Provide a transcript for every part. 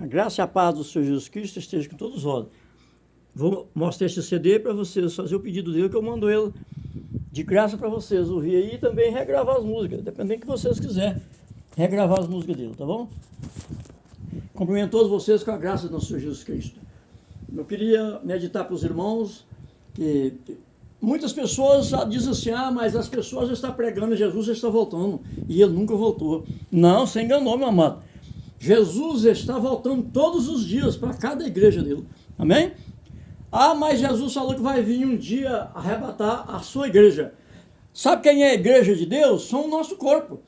A graça e a paz do Senhor Jesus Cristo esteja com todos vós. Vou mostrar esse CD para vocês, fazer o pedido dele, que eu mando ele de graça para vocês ouvir aí e também regravar as músicas, dependendo do que vocês quiserem, regravar as músicas dele, tá bom? Cumprimento todos vocês com a graça do Senhor Jesus Cristo. Eu queria meditar para os irmãos que muitas pessoas dizem assim, mas as pessoas estão pregando, Jesus está voltando, e ele nunca voltou. Não, você enganou, meu amado. Jesus está voltando todos os dias para cada igreja dele. Amém? Mas Jesus falou que vai vir um dia arrebatar a sua igreja. Sabe quem é a igreja de Deus? São o nosso corpo.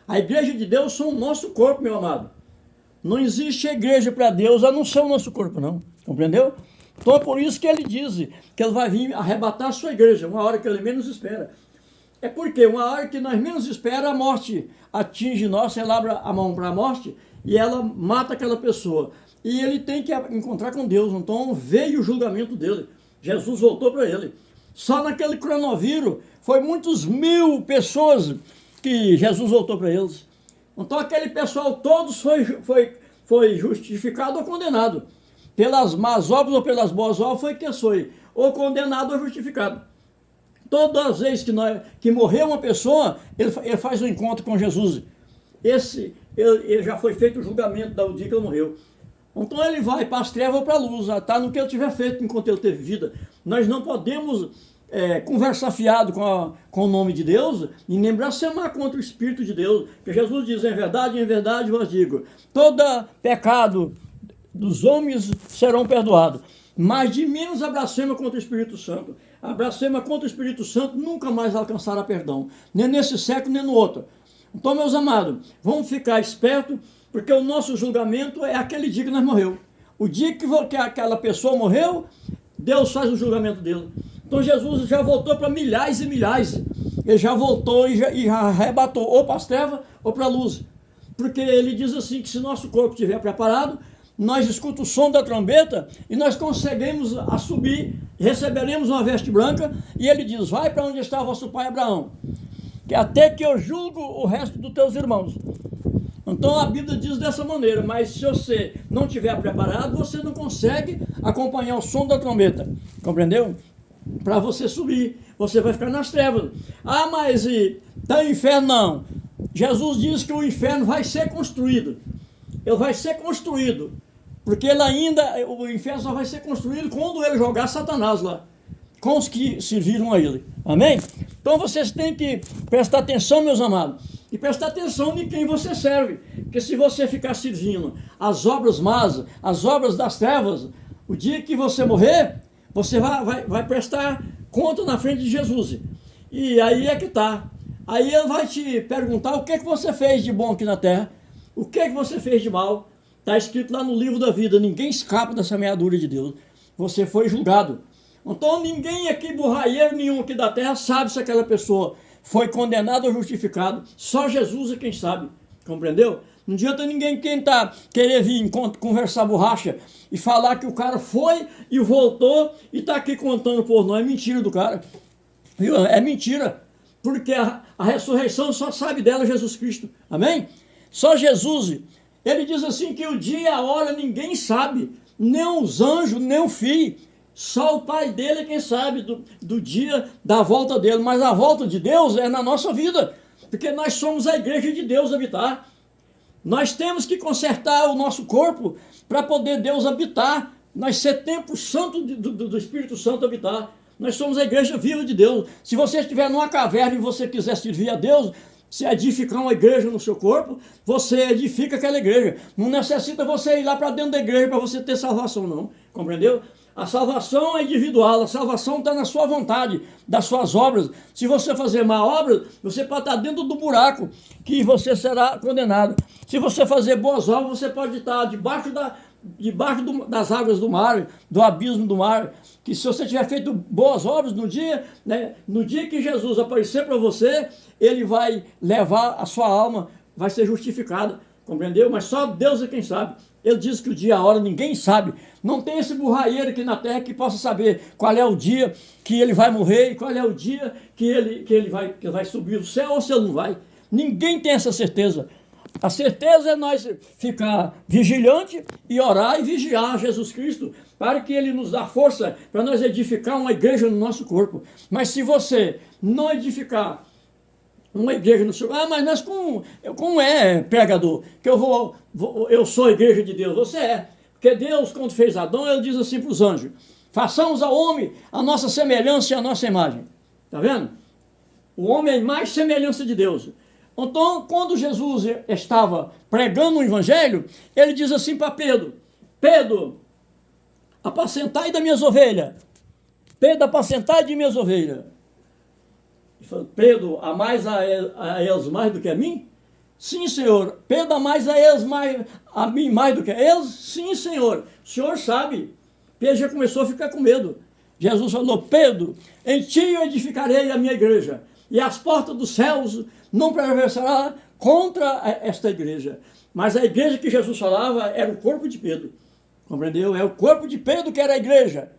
A igreja de Deus são o nosso corpo, meu amado. Não existe igreja para Deus a não ser o nosso corpo, não. Compreendeu? Então é por isso que ele diz que ele vai vir arrebatar a sua igreja, uma hora que ele menos espera. É porque uma hora que nós menos espera, a morte atinge nós, ela abre a mão para a morte e ela mata aquela pessoa. E ele tem que encontrar com Deus. Então veio o julgamento dele. Jesus voltou para ele. Só naquele coronavírus foi muitos mil pessoas que Jesus voltou para eles. Então aquele pessoal todos foi justificado ou condenado. Pelas más obras ou pelas boas obras foi que foi. Ou condenado ou justificado. Todas as vezes que morreu uma pessoa, ele faz um encontro com Jesus. Ele já foi feito o julgamento do dia que ele morreu. Então ele vai para as trevas ou para a luz, está no que ele tiver feito enquanto ele teve vida. Nós não podemos conversar fiado com o nome de Deus e nem blasfemar contra o Espírito de Deus. Porque Jesus diz, em verdade vos digo, todo pecado dos homens serão perdoados. Mas de menos a blasfema contra o Espírito Santo. A blasfema contra o Espírito Santo nunca mais alcançará perdão. Nem nesse século, nem no outro. Então, meus amados, vamos ficar espertos, porque o nosso julgamento é aquele dia que nós morreu. O dia que aquela pessoa morreu, Deus faz o julgamento dele. Então Jesus já voltou para milhares e milhares. Ele já voltou e já arrebatou ou para as trevas ou para a luz. Porque ele diz assim, que se nosso corpo estiver preparado, nós escutamos o som da trombeta e nós conseguimos subir, receberemos uma veste branca, e ele diz, vai para onde está vosso pai Abraão, que até que eu julgo o resto dos teus irmãos. Então a Bíblia diz dessa maneira, mas se você não estiver preparado, você não consegue acompanhar o som da trombeta, compreendeu? Para você subir, você vai ficar nas trevas. Mas está no inferno? Não. Jesus diz que o inferno vai ser construído. Ele vai ser construído, porque o inferno só vai ser construído quando ele jogar Satanás lá, com os que serviram a ele. Amém? Então vocês têm que prestar atenção, meus amados, e prestar atenção em quem você serve. Porque se você ficar servindo as obras más, as obras das trevas, o dia que você morrer, você vai prestar conta na frente de Jesus. E aí é que está. Aí ele vai te perguntar o que você fez de bom aqui na terra, o que você fez de mal. Está escrito lá no livro da vida, ninguém escapa da semeadura de Deus. Você foi julgado. Então ninguém aqui, borraieiro nenhum aqui da terra, sabe se aquela pessoa foi condenada ou justificada. Só Jesus é quem sabe. Compreendeu? Não adianta ninguém querer vir conversar borracha e falar que o cara foi e voltou e está aqui contando por nós. É mentira do cara. Viu? É mentira. Porque a ressurreição só sabe dela Jesus Cristo. Amém? Só Jesus. Ele diz assim que o dia e a hora ninguém sabe. Nem os anjos, nem o filho. Só o Pai dele é quem sabe do dia da volta dele. Mas a volta de Deus é na nossa vida. Porque nós somos a igreja de Deus habitar. Nós temos que consertar o nosso corpo para poder Deus habitar. Nós ser templo santo do Espírito Santo habitar. Nós somos a igreja viva de Deus. Se você estiver numa caverna e você quiser servir a Deus, se edificar uma igreja no seu corpo, você edifica aquela igreja. Não necessita você ir lá para dentro da igreja para você ter salvação, não. Compreendeu? A salvação é individual, a salvação está na sua vontade, das suas obras. Se você fazer má obra, você pode estar dentro do buraco que você será condenado. Se você fazer boas obras, você pode estar debaixo das águas do mar, do abismo do mar. Que se você tiver feito boas obras no dia que Jesus aparecer para você, ele vai levar a sua alma, vai ser justificada, compreendeu? Mas só Deus é quem sabe. Ele diz que o dia e a hora ninguém sabe. Não tem esse burraieiro aqui na terra que possa saber qual é o dia que ele vai morrer e qual é o dia que ele vai subir ao céu ou se ele não vai. Ninguém tem essa certeza. A certeza é nós ficar vigilante e orar e vigiar Jesus Cristo para que Ele nos dá força para nós edificar uma igreja no nosso corpo. Mas se você não edificar uma igreja no seu... mas como é, pregador, que eu sou a igreja de Deus? Você é. Porque Deus, quando fez Adão, Ele diz assim para os anjos: façamos ao homem a nossa semelhança e a nossa imagem. Está vendo? O homem é a imagem e semelhança de Deus. Então, quando Jesus estava pregando o evangelho, ele diz assim para Pedro: Pedro, apacentai das minhas ovelhas. Pedro, apacentai de minhas ovelhas. Ele falou: Pedro, amais a eles mais do que a mim? Sim, Senhor. Pedro, amais a eles a mim mais do que a eles? Sim, Senhor. O Senhor sabe. Pedro já começou a ficar com medo. Jesus falou: Pedro, em ti eu edificarei a minha igreja, e as portas dos céus não prevalecerá contra esta igreja. Mas a igreja que Jesus falava era o corpo de Pedro. Compreendeu? É o corpo de Pedro que era a igreja.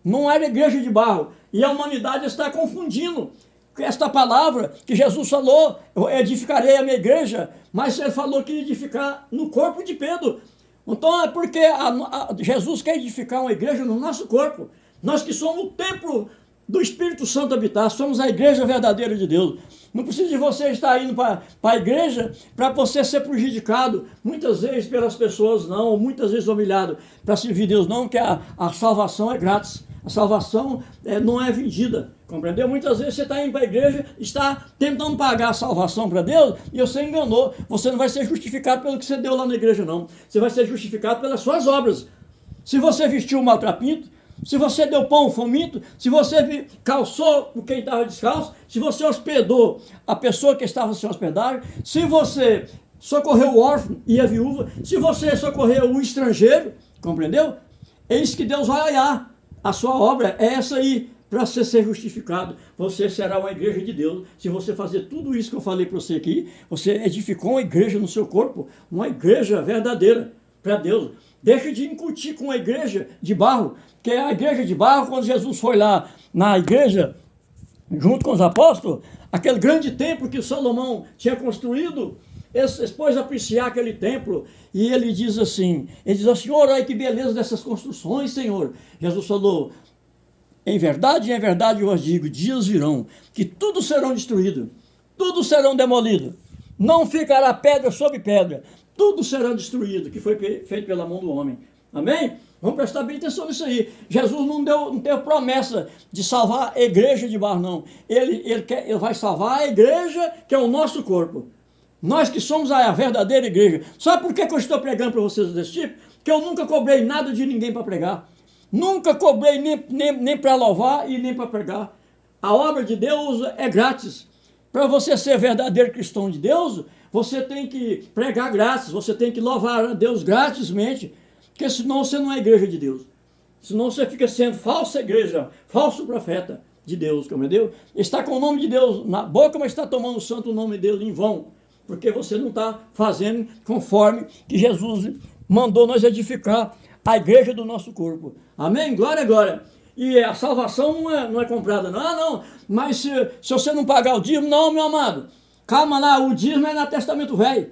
Não era a igreja de barro. E a humanidade está confundindo esta palavra que Jesus falou: eu edificarei a minha igreja, mas ele falou que ia edificar no corpo de Pedro. Então é porque Jesus quer edificar uma igreja no nosso corpo. Nós que somos o templo do Espírito Santo habitar, somos a igreja verdadeira de Deus. Não precisa de você estar indo para a igreja para você ser prejudicado, muitas vezes pelas pessoas, não, ou muitas vezes humilhado para servir Deus, não, que a salvação é grátis, a salvação não é vendida, compreendeu? Muitas vezes você está indo para a igreja, está tentando pagar a salvação para Deus e você enganou. Você não vai ser justificado pelo que você deu lá na igreja, não. Você vai ser justificado pelas suas obras. Se você vestiu um maltrapinto, se você deu pão ao faminto, se você calçou quem estava descalço, se você hospedou a pessoa que estava sem hospedagem, se você socorreu o órfão e a viúva, se você socorreu o estrangeiro, compreendeu? É isso que Deus vai olhar. A sua obra é essa aí, para você ser justificado. Você será uma igreja de Deus. Se você fazer tudo isso que eu falei para você aqui, você edificou uma igreja no seu corpo, uma igreja verdadeira para Deus. Deixa de incutir com a igreja de barro, que a igreja de barro, quando Jesus foi lá na igreja, junto com os apóstolos, aquele grande templo que Salomão tinha construído, eles pôs a apreciar aquele templo, e ele diz assim, Senhor, olha que beleza dessas construções, Senhor. Jesus falou: em verdade eu vos digo, dias virão, que tudo serão destruído, tudo serão demolido, não ficará pedra sobre pedra, tudo será destruído, que foi feito pela mão do homem. Amém? Vamos prestar bem atenção nisso aí. Jesus não deu promessa de salvar a igreja de barro, não. Ele vai salvar a igreja, que é o nosso corpo. Nós que somos a verdadeira igreja. Sabe por que eu estou pregando para vocês desse tipo? Porque eu nunca cobrei nada de ninguém para pregar. Nunca cobrei nem para louvar e nem para pregar. A obra de Deus é grátis. Para você ser verdadeiro cristão de Deus, você tem que pregar grátis, você tem que louvar a Deus gratismente, porque senão você não é igreja de Deus. Senão você fica sendo falsa igreja, falso profeta de Deus, compreendeu? Está com o nome de Deus na boca, mas está tomando o santo nome de Deus em vão, porque você não está fazendo conforme que Jesus mandou nós edificar a igreja do nosso corpo. Amém? Glória, glória. E a salvação não é comprada, não. Não, mas se você não pagar o dízimo, não, meu amado. Calma lá, o dízimo é no Testamento Velho.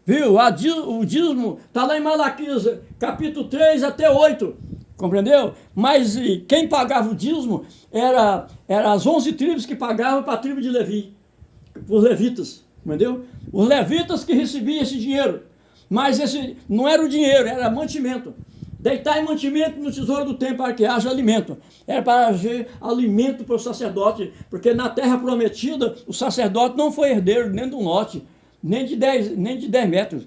Viu? O dízimo está lá em Malaquias, capítulo 3 até 8. Compreendeu? Mas quem pagava o dízimo era as 11 tribos que pagavam para a tribo de Levi. Os levitas. Entendeu? Os levitas que recebiam esse dinheiro. Mas esse não era o dinheiro, era mantimento. Deitar em mantimento no tesouro do templo para que haja alimento. Era para haver alimento para o sacerdote, porque na terra prometida o sacerdote não foi herdeiro nem do lote, nem de 10 metros,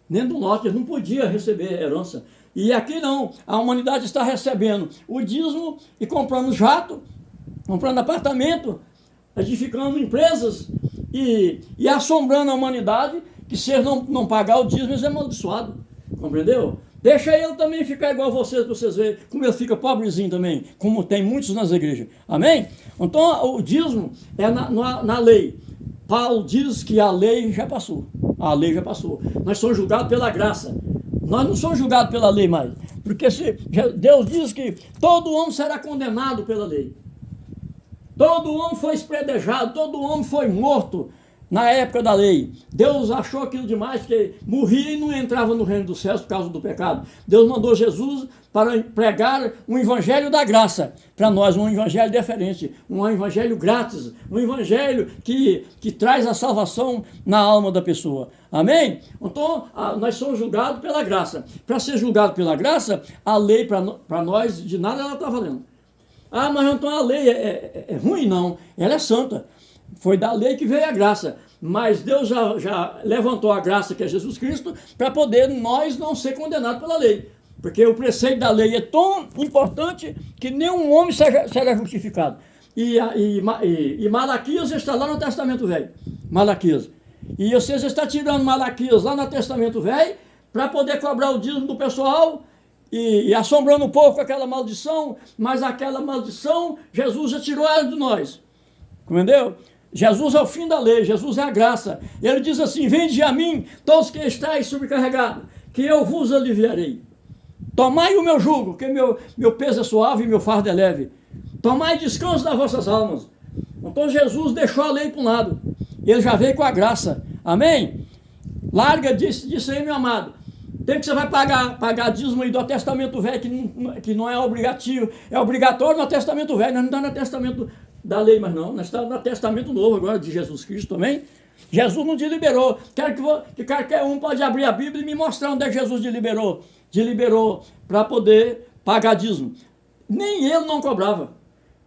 nem do lote, ele não podia receber herança. E aqui não, a humanidade está recebendo o dízimo e comprando jato, comprando apartamento, edificando empresas e assombrando a humanidade, que se eles não pagar o dízimo, eles é amaldiçoado. Compreendeu? Deixa ele também ficar igual a vocês, para vocês verem como ele fica pobrezinho também, como tem muitos nas igrejas. Amém? Então, o dízimo é na lei. Paulo diz que a lei já passou. A lei já passou. Nós somos julgados pela graça. Nós não somos julgados pela lei mais. Porque Deus diz que todo homem será condenado pela lei. Todo homem foi espredejado, todo homem foi morto. na época da lei. Deus achou aquilo demais, que morria e não entrava no reino dos céus por causa do pecado. Deus mandou Jesus para pregar um evangelho da graça para nós, um evangelho diferente, um evangelho grátis, um evangelho que traz a salvação na alma da pessoa. Amém? Então, nós somos julgados pela graça. Para ser julgado pela graça, a lei para nós, de nada ela está valendo. Ah, mas então a lei é ruim? Não, ela é santa. Foi da lei que veio a graça. Mas Deus já levantou a graça, que é Jesus Cristo, para poder nós não ser condenados pela lei. Porque o preceito da lei é tão importante que nenhum homem será justificado. E Malaquias está lá no Testamento Velho. Malaquias. E vocês estão tirando Malaquias lá no Testamento Velho para poder cobrar o dízimo do pessoal e assombrando um pouco aquela maldição, mas aquela maldição Jesus já tirou ela de nós. Entendeu? Jesus é o fim da lei, Jesus é a graça. Ele diz assim: vinde a mim, todos que estáis sobrecarregados, que eu vos aliviarei. Tomai o meu jugo, que meu peso é suave e meu fardo é leve. Tomai descanso das vossas almas. Então Jesus deixou a lei para um lado. Ele já veio com a graça. Amém? Larga disso aí, meu amado. Tem que você vai pagar dízimo aí do Testamento Velho, que não é obrigativo. É obrigatório no Testamento Velho. Nós não estamos no Testamento da lei, mas não. Nós estamos no Testamento Novo agora, de Jesus Cristo também. Jesus não deliberou. Quero que qualquer um pode abrir a Bíblia e me mostrar onde é que Jesus deliberou. Deliberou para poder pagar dízimo. Nem ele não cobrava.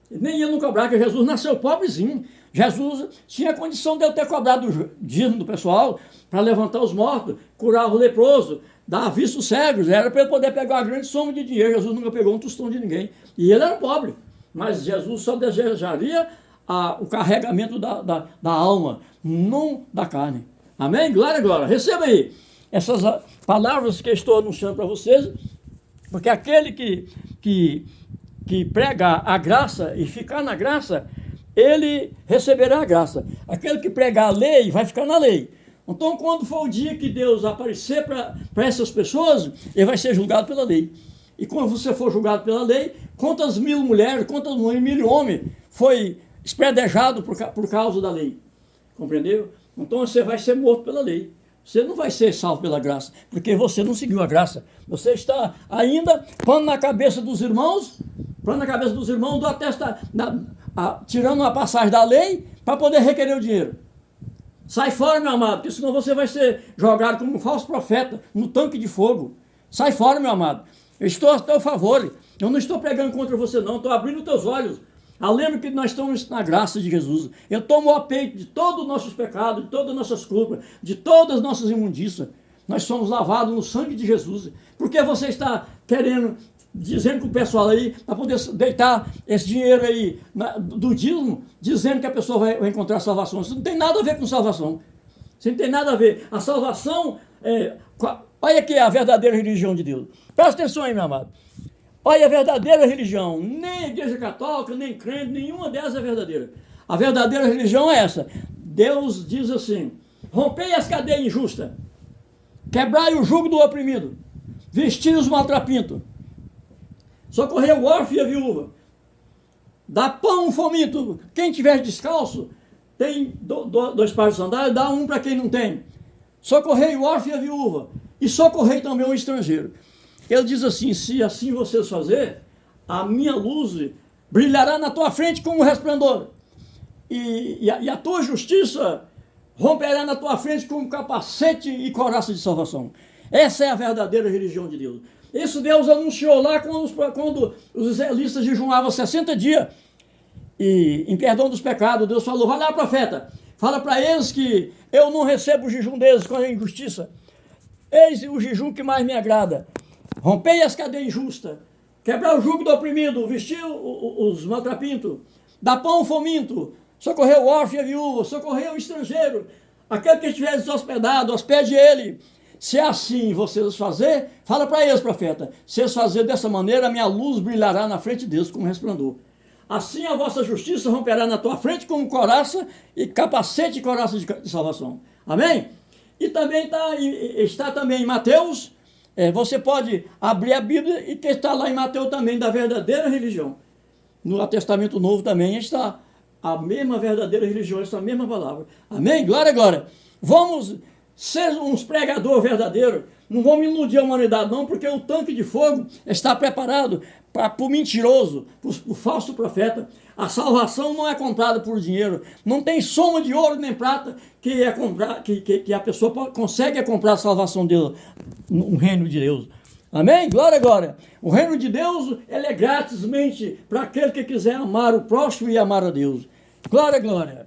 Nem ele não cobrava, porque Jesus nasceu pobrezinho. Jesus tinha condição de ele ter cobrado o dízimo do pessoal para levantar os mortos, curar o leproso, dar vista aos cegos. Era para ele poder pegar uma grande soma de dinheiro. Jesus nunca pegou um tostão de ninguém. E ele era pobre. Mas Jesus só desejaria o carregamento da alma, não da carne. Amém? Glória, glória. Receba aí essas palavras que eu estou anunciando para vocês, porque aquele que prega a graça e ficar na graça, ele receberá a graça. Aquele que pregar a lei vai ficar na lei. Então, quando for o dia que Deus aparecer para essas pessoas, ele vai ser julgado pela lei. E quando você for julgado pela lei, quantas mil mulheres, quantas mil homens foi espredejado por causa da lei? Compreendeu? Então você vai ser morto pela lei. Você não vai ser salvo pela graça, porque você não seguiu a graça. Você está ainda pondo na cabeça dos irmãos, tirando uma passagem da lei para poder requerer o dinheiro. Sai fora, meu amado, porque senão você vai ser jogado como um falso profeta no tanque de fogo. Sai fora, meu amado. Eu estou a teu favor. Eu não estou pregando contra você, não. Estou abrindo os teus olhos. Lembra que nós estamos na graça de Jesus. Eu tomo a peito de todos os nossos pecados, de todas as nossas culpas, de todas as nossas imundícias. Nós somos lavados no sangue de Jesus. Por que você está dizendo que o pessoal aí, para poder deitar esse dinheiro aí do dízimo, dizendo que a pessoa vai encontrar salvação? Isso não tem nada a ver com salvação. Isso não tem nada a ver. A salvação, olha aqui a verdadeira religião de Deus. Presta atenção aí, meu amado. Olha a verdadeira religião. Nem a igreja católica, nem crente, nenhuma delas é verdadeira. A verdadeira religião é essa. Deus diz assim: rompei as cadeias injustas, quebrai o jugo do oprimido, vestir os maltrapintos, socorrer o órfão e a viúva, dá pão ao faminto. Quem tiver descalço, tem 2 pares de sandálias, dá um para quem não tem. Socorrei o órfão e a viúva, e socorrei também o estrangeiro. Ele diz assim: se assim vocês fazerem, a minha luz brilhará na tua frente como um resplendor, e a tua justiça romperá na tua frente como capacete e couraça de salvação. Essa é a verdadeira religião de Deus. Isso Deus anunciou lá quando os israelitas jejuavam 60 dias, e em perdão dos pecados, Deus falou: vai lá, profeta, fala para eles que eu não recebo o jejum deles com a injustiça. Eis o jejum que mais me agrada. Rompei as cadeias injustas, quebrar o jugo do oprimido, vestir os maltrapintos, dar pão ao faminto, socorrer o órfão e a viúva, socorrer o estrangeiro, aquele que estiver deshospedado, hospede ele. Se é assim vocês fazer, fala para eles, profeta, se eles fazerem dessa maneira, a minha luz brilhará na frente deles como resplendor. Assim a vossa justiça romperá na tua frente como couraça e capacete e couraça de salvação. Amém? E também está também em Mateus. Você pode abrir a Bíblia e está lá em Mateus também, da verdadeira religião. No Testamento Novo também está A mesma verdadeira religião, essa mesma palavra. Amém? Glória, glória. Vamos ser uns pregadores verdadeiros. Não vamos iludir a humanidade, não, porque o tanque de fogo está preparado para o mentiroso, para o falso profeta. A salvação não é comprada por dinheiro. Não tem soma de ouro nem prata que a pessoa consegue comprar a salvação dele no reino de Deus. Amém? Glória, glória. O reino de Deus, ele é gratismente para aquele que quiser amar o próximo e amar a Deus. Glória, glória.